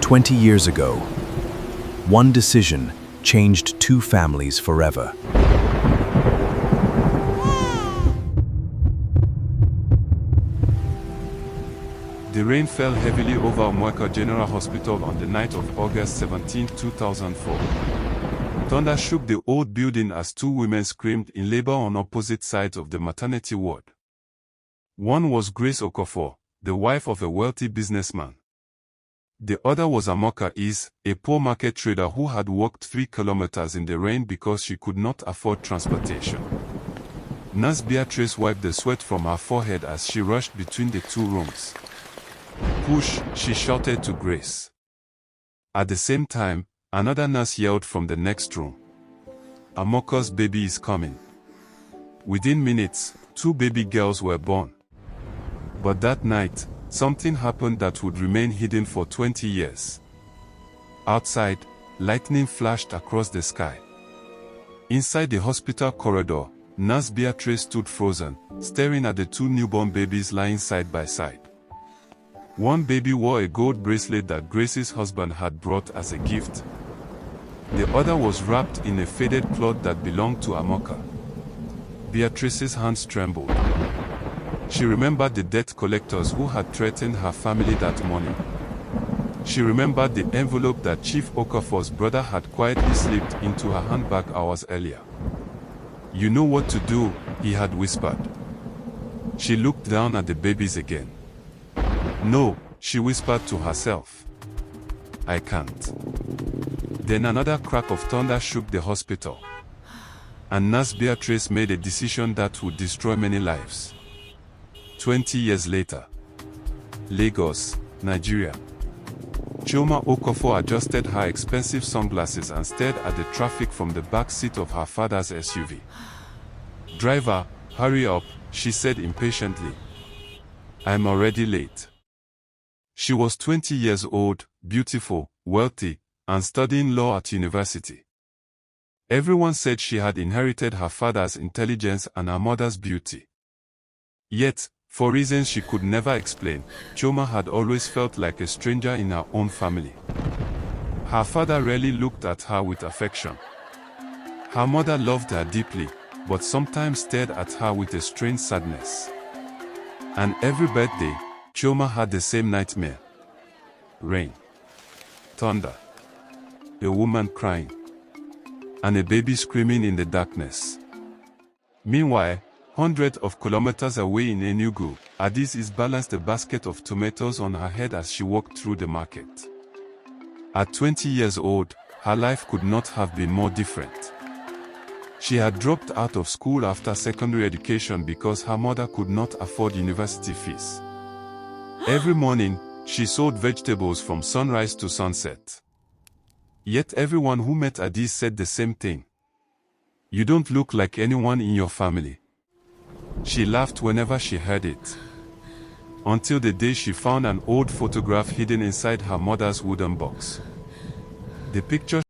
20 years ago, one decision changed two families forever. The rain fell heavily over Omweka General Hospital on the night of August 17, 2004. Thunder shook the old building as two women screamed in labor on opposite sides of the maternity ward. One was Grace Okafor, the wife of a wealthy businessman. The other was Amoka Is, a poor market trader who had walked 3 kilometers in the rain because she could not afford transportation. Nurse Beatrice wiped the sweat from her forehead as she rushed between the two rooms. "Push," she shouted to Grace. At the same time, another nurse yelled from the next room, "Amoka's baby is coming." Within minutes, 2 baby girls were born. But that night, something happened that would remain hidden for 20 years. Outside, lightning flashed across the sky. Inside the hospital corridor, Nurse Beatrice stood frozen, staring at the 2 newborn babies lying side by side. One baby wore a gold bracelet that Grace's husband had brought as a gift. The other was wrapped in a faded cloth that belonged to Amoka. Beatrice's hands trembled. She remembered the debt collectors who had threatened her family that morning. She remembered the envelope that Chief Okafor's brother had quietly slipped into her handbag hours earlier. "You know what to do," he had whispered. She looked down at the babies again. "No," she whispered to herself. "I can't." Then another crack of thunder shook the hospital. And Nurse Beatrice made a decision that would destroy many lives. 20 years later, Lagos, Nigeria. Chioma Okafor adjusted her expensive sunglasses and stared at the traffic from the back seat of her father's SUV. "Driver, hurry up," she said impatiently. "I'm already late." She was 20 years old, beautiful, wealthy, and studying law at university. Everyone said she had inherited her father's intelligence and her mother's beauty. Yet, for reasons she could never explain, Chioma had always felt like a stranger in her own family. Her father rarely looked at her with affection. Her mother loved her deeply, but sometimes stared at her with a strange sadness. And every birthday, Chioma had the same nightmare. Rain, thunder, a woman crying, and a baby screaming in the darkness. Meanwhile, hundreds of kilometers away in Enugu, Adizis balanced a basket of tomatoes on her head as she walked through the market. At 20 years old, her life could not have been more different. She had dropped out of school after secondary education because her mother could not afford university fees. Every morning, she sold vegetables from sunrise to sunset. Yet everyone who met Adiz said the same thing. "You don't look like anyone in your family." She laughed whenever she heard it. Until the day she found an old photograph hidden inside her mother's wooden box. The picture